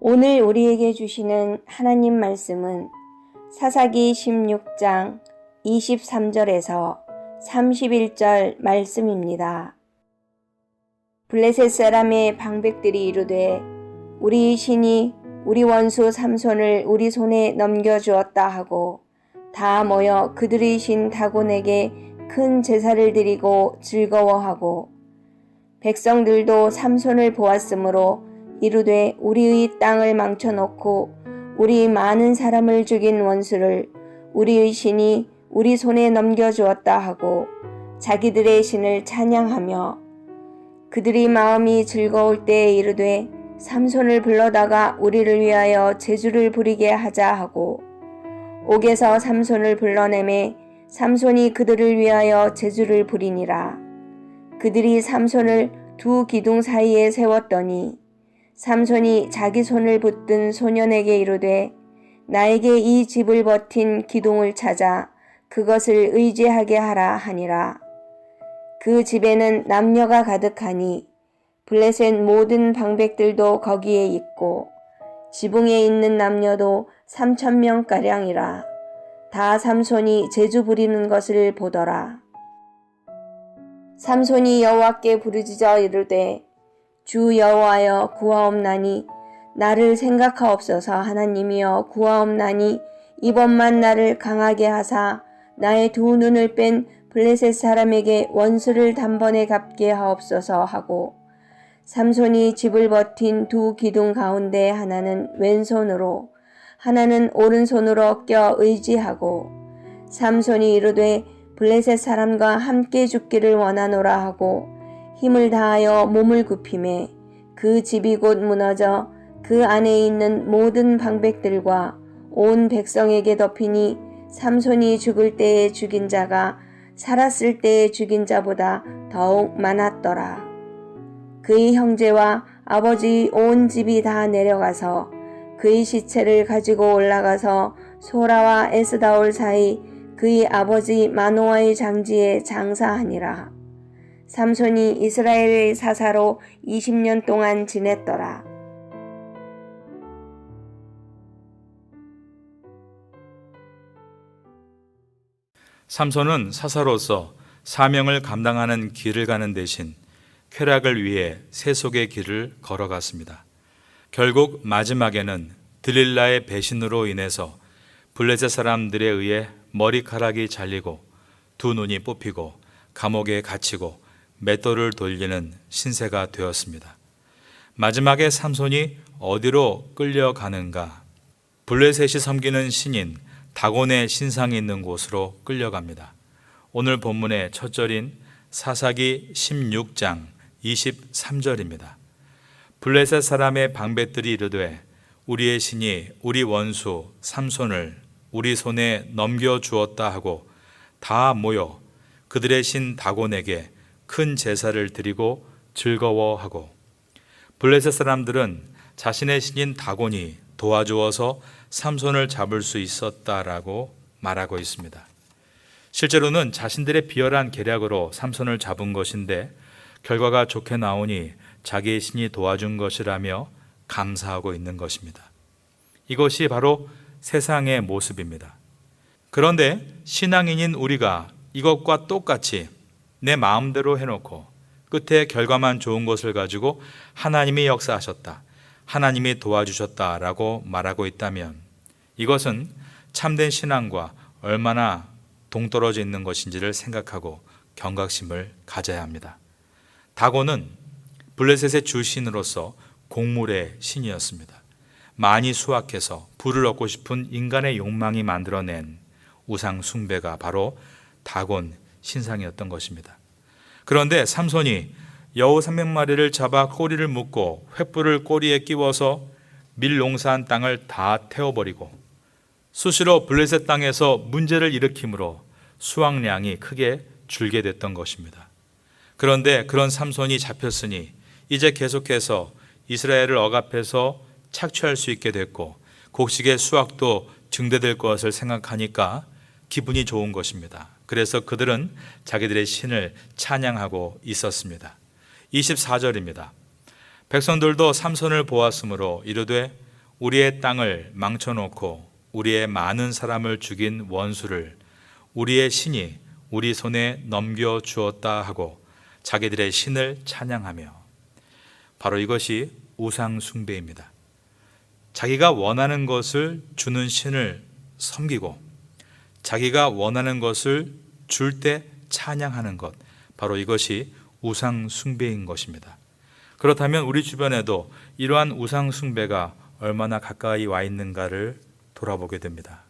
오늘 우리에게 주시는 하나님 말씀은 사사기 16장 23절에서 31절 말씀입니다. 블레셋 사람의 방백들이 이르되 우리 신이 우리 원수 삼손을 우리 손에 넘겨주었다 하고 다 모여 그들의 신 다곤에게 큰 제사를 드리고 즐거워하고 백성들도 삼손을 보았으므로 이르되 우리의 땅을 망쳐놓고 우리 많은 사람을 죽인 원수를 우리의 신이 우리 손에 넘겨주었다 하고 자기들의 신을 찬양하며 그들의 마음이 즐거울 때에 이르되 삼손을 불러다가 우리를 위하여 제주를 부리게 하자 하고 옥에서 삼손을 불러내매 삼손이 그들을 위하여 제주를 부리니라. 그들이 삼손을 두 기둥 사이에 세웠더니 삼손이 자기 손을 붙든 소년에게 이르되 나에게 이 집을 버틴 기둥을 찾아 그것을 의지하게 하라 하니라. 그 집에는 남녀가 가득하니 블레셋 모든 방백들도 거기에 있고 지붕에 있는 남녀도 3,000명가량이라. 다 삼손이 제주 부리는 것을 보더라. 삼손이 여호와께 부르짖어 이르되 주 여호와여 구하옵나니 나를 생각하옵소서. 하나님이여 구하옵나니 이번만 나를 강하게 하사 나의 두 눈을 뺀 블레셋 사람에게 원수를 단번에 갚게 하옵소서 하고 삼손이 집을 버틴 두 기둥 가운데 하나는 왼손으로 하나는 오른손으로 껴 의지하고 삼손이 이르되 블레셋 사람과 함께 죽기를 원하노라 하고 힘을 다하여 몸을 굽히매 그 집이 곧 무너져 그 안에 있는 모든 방백들과 온 백성에게 덮이니 삼손이 죽을 때에 죽인 자가 살았을 때에 죽인 자보다 더욱 많았더라. 그의 형제와 아버지의 온 집이 다 내려가서 그의 시체를 가지고 올라가서 소라와 에스다올 사이 그의 아버지 마노아의 장지에 장사하니라. 삼손이 이스라엘의 사사로 20년 동안 지냈더라. 삼손은 사사로서 사명을 감당하는 길을 가는 대신 쾌락을 위해 세속의 길을 걸어갔습니다. 결국 마지막에는 들릴라의 배신으로 인해서 블레셋 사람들에 의해 머리카락이 잘리고 두 눈이 뽑히고 감옥에 갇히고 맷돌을 돌리는 신세가 되었습니다. 마지막에 삼손이 어디로 끌려가는가? 블레셋이 섬기는 신인 다곤의 신상이 있는 곳으로 끌려갑니다. 오늘 본문의 첫 절인 사사기 16장 23절입니다. 블레셋 사람의 방백들이 이르되 우리의 신이 우리 원수 삼손을 우리 손에 넘겨주었다 하고 다 모여 그들의 신 다곤에게 큰 제사를 드리고 즐거워하고 블레셋 사람들은 자신의 신인 다곤이 도와주어서 삼손을 잡을 수 있었다라고 말하고 있습니다. 실제로는 자신들의 비열한 계략으로 삼손을 잡은 것인데 결과가 좋게 나오니 자기의 신이 도와준 것이라며 감사하고 있는 것입니다. 이것이 바로 세상의 모습입니다. 그런데 신앙인인 우리가 이것과 똑같이 내 마음대로 해놓고 끝에 결과만 좋은 것을 가지고 하나님이 역사하셨다, 하나님이 도와주셨다라고 말하고 있다면 이것은 참된 신앙과 얼마나 동떨어져 있는 것인지를 생각하고 경각심을 가져야 합니다. 다곤은 블레셋의 주신으로서 곡물의 신이었습니다. 많이 수확해서 부를 얻고 싶은 인간의 욕망이 만들어낸 우상 숭배가 바로 다곤 신상이었던 것입니다. 그런데 삼손이 여우 300마리를 잡아 꼬리를 묶고 횃불을 꼬리에 끼워서 밀 농사한 땅을 다 태워버리고 수시로 블레셋 땅에서 문제를 일으키므로 수확량이 크게 줄게 됐던 것입니다. 그런데 그런 삼손이 잡혔으니 이제 계속해서 이스라엘을 억압해서 착취할 수 있게 됐고 곡식의 수확도 증대될 것을 생각하니까 기분이 좋은 것입니다. 그래서 그들은 자기들의 신을 찬양하고 있었습니다. 24절입니다. 백성들도 삼손을 보았으므로 이르되 우리의 땅을 망쳐놓고 우리의 많은 사람을 죽인 원수를 우리의 신이 우리 손에 넘겨주었다 하고 자기들의 신을 찬양하며, 바로 이것이 우상 숭배입니다. 자기가 원하는 것을 주는 신을 섬기고 자기가 원하는 것을 줄 때 찬양하는 것, 바로 이것이 우상 숭배인 것입니다. 그렇다면 우리 주변에도 이러한 우상 숭배가 얼마나 가까이 와 있는가를 돌아보게 됩니다.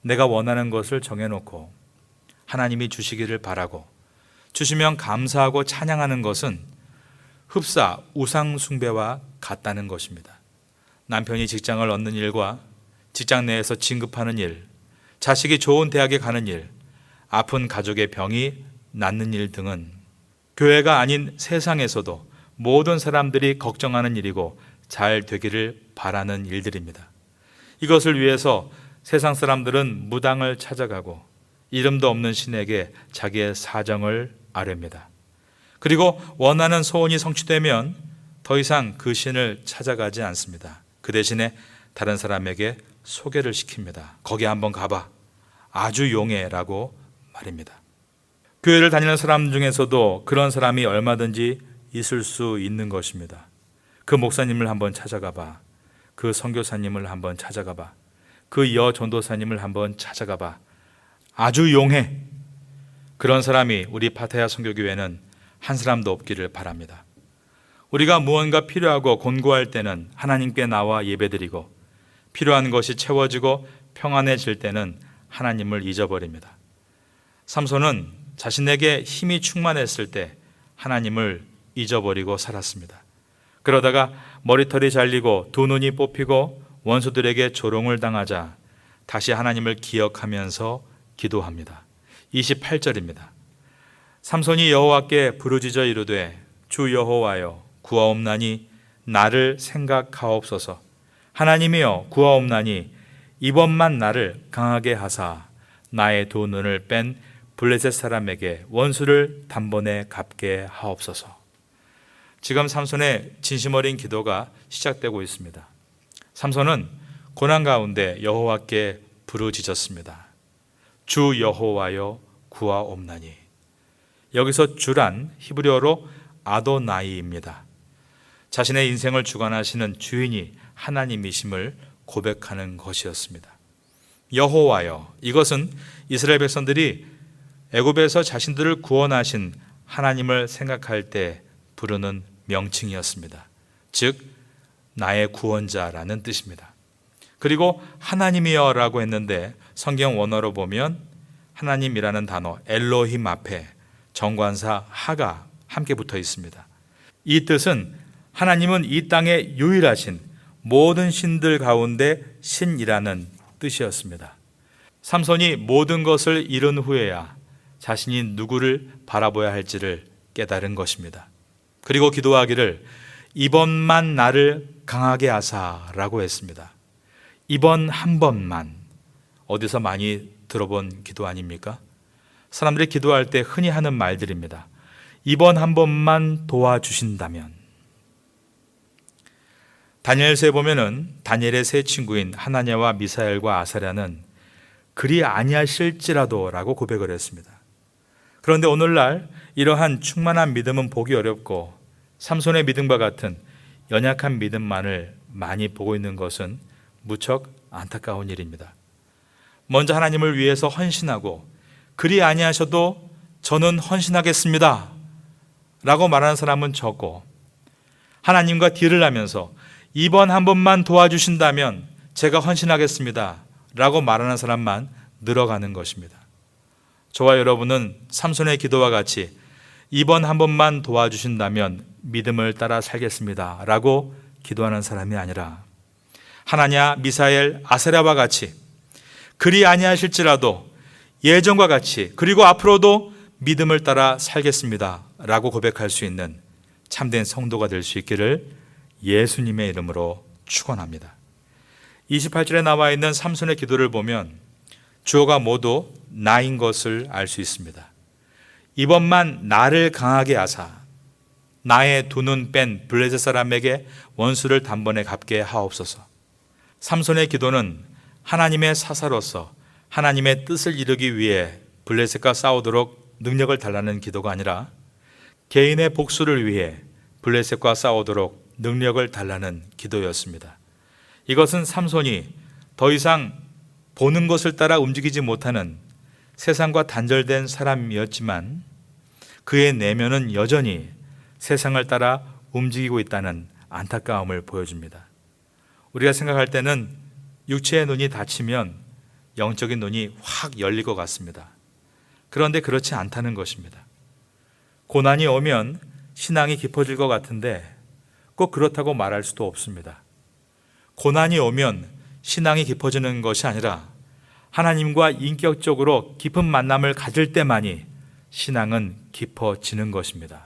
내가 원하는 것을 정해놓고 하나님이 주시기를 바라고 주시면 감사하고 찬양하는 것은 흡사 우상 숭배와 같다는 것입니다. 남편이 직장을 얻는 일과 직장 내에서 진급하는 일, 자식이 좋은 대학에 가는 일, 아픈 가족의 병이 낫는 일 등은 교회가 아닌 세상에서도 모든 사람들이 걱정하는 일이고 잘 되기를 바라는 일들입니다. 이것을 위해서 세상 사람들은 무당을 찾아가고 이름도 없는 신에게 자기의 사정을 아뢰입니다. 그리고 원하는 소원이 성취되면 더 이상 그 신을 찾아가지 않습니다. 그 대신에 다른 사람에게 소개를 시킵니다. 거기 한번 가봐. 아주 용해라고 말입니다. 교회를 다니는 사람 중에서도 그런 사람이 얼마든지 있을 수 있는 것입니다. 그 목사님을 한번 찾아가봐. 그 선교사님을 한번 찾아가봐. 그 전도사님을 한번 찾아가봐. 아주 용해. 그런 사람이 우리 파타야 선교교회는 한 사람도 없기를 바랍니다. 우리가 무언가 필요하고 곤고할 때는 하나님께 나와 예배드리고, 필요한 것이 채워지고 평안해질 때는 하나님을 잊어버립니다. 삼손은 자신에게 힘이 충만했을 때 하나님을 잊어버리고 살았습니다. 그러다가 머리털이 잘리고 두 눈이 뽑히고 원수들에게 조롱을 당하자 다시 하나님을 기억하면서 기도합니다. 28절입니다. 삼손이 여호와께 부르짖어 이르되 주 여호와여 구하옵나니 나를 생각하옵소서. 하나님이여 구하옵나니 이번만 나를 강하게 하사 나의 두 눈을 뺀 블레셋 사람에게 원수를 단번에 갚게 하옵소서. 지금 삼손의 진심 어린 기도가 시작되고 있습니다. 삼손은 고난 가운데 여호와께 부르짖었습니다. 주 여호와여 구하옵나니. 여기서 주란 히브리어로 아도나이입니다. 자신의 인생을 주관하시는 주인이 하나님이심을 고백하는 것이었습니다. 여호와여, 이것은 이스라엘 백성들이 애굽에서 자신들을 구원하신 하나님을 생각할 때 부르는 명칭이었습니다. 즉 나의 구원자라는 뜻입니다. 그리고 하나님이여라고 했는데 성경 원어로 보면 하나님이라는 단어 엘로힘 앞에 정관사 하가 함께 붙어 있습니다. 이 뜻은 하나님은 이 땅에 유일하신 모든 신들 가운데 신이라는 뜻이었습니다. 삼손이 모든 것을 잃은 후에야 자신이 누구를 바라봐야 할지를 깨달은 것입니다. 그리고 기도하기를 이번만 나를 강하게 하사라고 했습니다. 이번 한 번만, 어디서 많이 들어본 기도 아닙니까? 사람들이 기도할 때 흔히 하는 말들입니다. 이번 한 번만 도와주신다면. 다니엘서에 보면은 다니엘의 세 친구인 하나냐와 미사엘과 아사랴는 그리 아니하실지라도라고 고백을 했습니다. 그런데 오늘날 이러한 충만한 믿음은 보기 어렵고 삼손의 믿음과 같은 연약한 믿음만을 많이 보고 있는 것은 무척 안타까운 일입니다. 먼저 하나님을 위해서 헌신하고 그리 아니하셔도 저는 헌신하겠습니다 라고 말하는 사람은 적고, 하나님과 딜을 하면서 이번 한 번만 도와주신다면 제가 헌신하겠습니다 라고 말하는 사람만 늘어가는 것입니다. 저와 여러분은 삼손의 기도와 같이 이번 한 번만 도와주신다면 믿음을 따라 살겠습니다 라고 기도하는 사람이 아니라 하나냐, 미사엘, 아사랴와 같이 그리 아니하실지라도 예전과 같이 그리고 앞으로도 믿음을 따라 살겠습니다 라고 고백할 수 있는 참된 성도가 될 수 있기를 예수님의 이름으로 축원합니다. 28절에 나와 있는 삼손의 기도를 보면 주어가 모두 나인 것을 알 수 있습니다. 이번만 나를 강하게 하사 나의 두 눈 뺀 블레셋 사람에게 원수를 단번에 갚게 하옵소서. 삼손의 기도는 하나님의 사사로서 하나님의 뜻을 이루기 위해 블레셋과 싸우도록 능력을 달라는 기도가 아니라 개인의 복수를 위해 블레셋과 싸우도록 능력을 달라는 기도였습니다. 이것은 삼손이 더 이상 보는 것을 따라 움직이지 못하는 세상과 단절된 사람이었지만 그의 내면은 여전히 세상을 따라 움직이고 있다는 안타까움을 보여줍니다. 우리가 생각할 때는 육체의 눈이 닫히면 영적인 눈이 확 열릴 것 같습니다. 그런데 그렇지 않다는 것입니다. 고난이 오면 신앙이 깊어질 것 같은데 꼭 그렇다고 말할 수도 없습니다. 고난이 오면 신앙이 깊어지는 것이 아니라 하나님과 인격적으로 깊은 만남을 가질 때만이 신앙은 깊어지는 것입니다.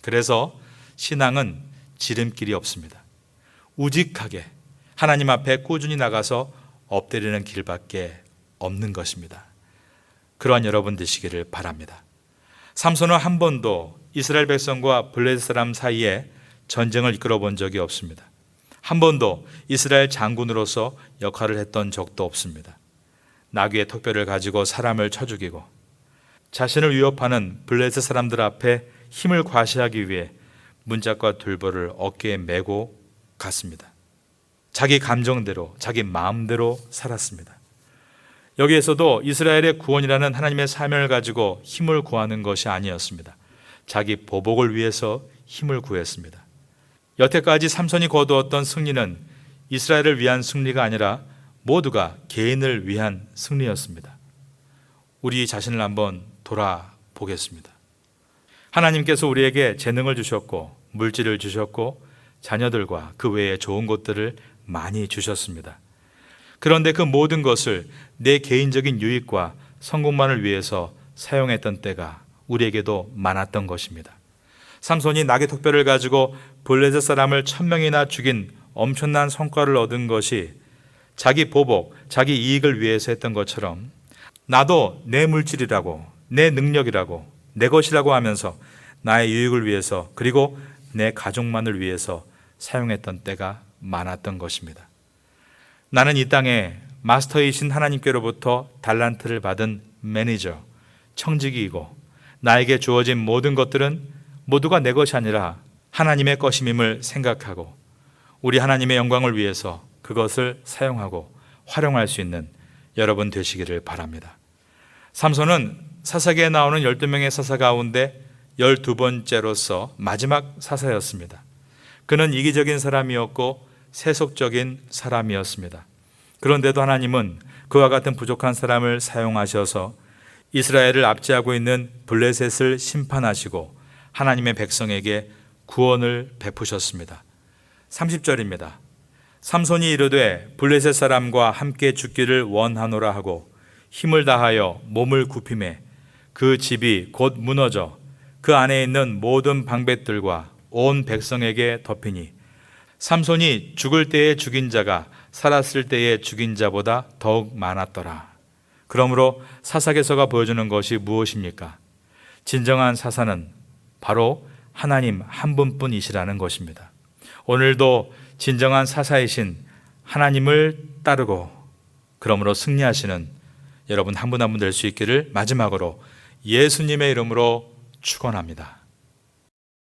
그래서 신앙은 지름길이 없습니다. 우직하게 하나님 앞에 꾸준히 나가서 엎드리는 길밖에 없는 것입니다. 그러한 여러분 되시기를 바랍니다. 삼손은 한 번도 이스라엘 백성과 블레셋 사람 사이에 전쟁을 이끌어 본 적이 없습니다. 한 번도 이스라엘 장군으로서 역할을 했던 적도 없습니다. 나귀의 턱뼈를 가지고 사람을 쳐 죽이고 자신을 위협하는 블레셋 사람들 앞에 힘을 과시하기 위해 문짝과 둘보를 어깨에 메고 갔습니다. 자기 감정대로, 자기 마음대로 살았습니다. 여기에서도 이스라엘의 구원이라는 하나님의 사명을 가지고 힘을 구하는 것이 아니었습니다. 자기 보복을 위해서 힘을 구했습니다. 여태까지 삼손이 거두었던 승리는 이스라엘을 위한 승리가 아니라 모두가 개인을 위한 승리였습니다. 우리 자신을 한번 돌아보겠습니다. 하나님께서 우리에게 재능을 주셨고 물질을 주셨고 자녀들과 그 외에 좋은 것들을 많이 주셨습니다. 그런데 그 모든 것을 내 개인적인 유익과 성공만을 위해서 사용했던 때가 우리에게도 많았던 것입니다. 삼손이 나귀 턱뼈를 가지고 블레셋 사람을 1000명이나 죽인 엄청난 성과를 얻은 것이 자기 보복, 자기 이익을 위해서 했던 것처럼 나도 내 물질이라고, 내 능력이라고, 내 것이라고 하면서 나의 유익을 위해서 그리고 내 가족만을 위해서 사용했던 때가 많았던 것입니다. 나는 이 땅에 마스터이신 하나님께로부터 달란트를 받은 매니저, 청지기이고 나에게 주어진 모든 것들은 모두가 내 것이 아니라 하나님의 것임임을 생각하고 우리 하나님의 영광을 위해서 그것을 사용하고 활용할 수 있는 여러분 되시기를 바랍니다. 삼손은 사사기에 나오는 12명의 사사 가운데 12번째로서 마지막 사사였습니다. 그는 이기적인 사람이었고 세속적인 사람이었습니다. 그런데도 하나님은 그와 같은 부족한 사람을 사용하셔서 이스라엘을 압제하고 있는 블레셋을 심판하시고 하나님의 백성에게 구원을 베푸셨습니다. 30절입니다. 삼손이 이르되 블레셋 사람과 함께 죽기를 원하노라 하고 힘을 다하여 몸을 굽히매 그 집이 곧 무너져 그 안에 있는 모든 방백들과 온 백성에게 덮이니 삼손이 죽을 때에 죽인 자가 살았을 때에 죽인 자보다 더욱 많았더라. 그러므로 사사기서가 보여주는 것이 무엇입니까? 진정한 사사는 바로 하나님 한 분뿐이시라는 것입니다. 오늘도 진정한 사사이신 하나님을 따르고 그러므로 승리하시는 여러분 한 분 한 분 될 수 있기를 마지막으로 예수님의 이름으로 축원합니다.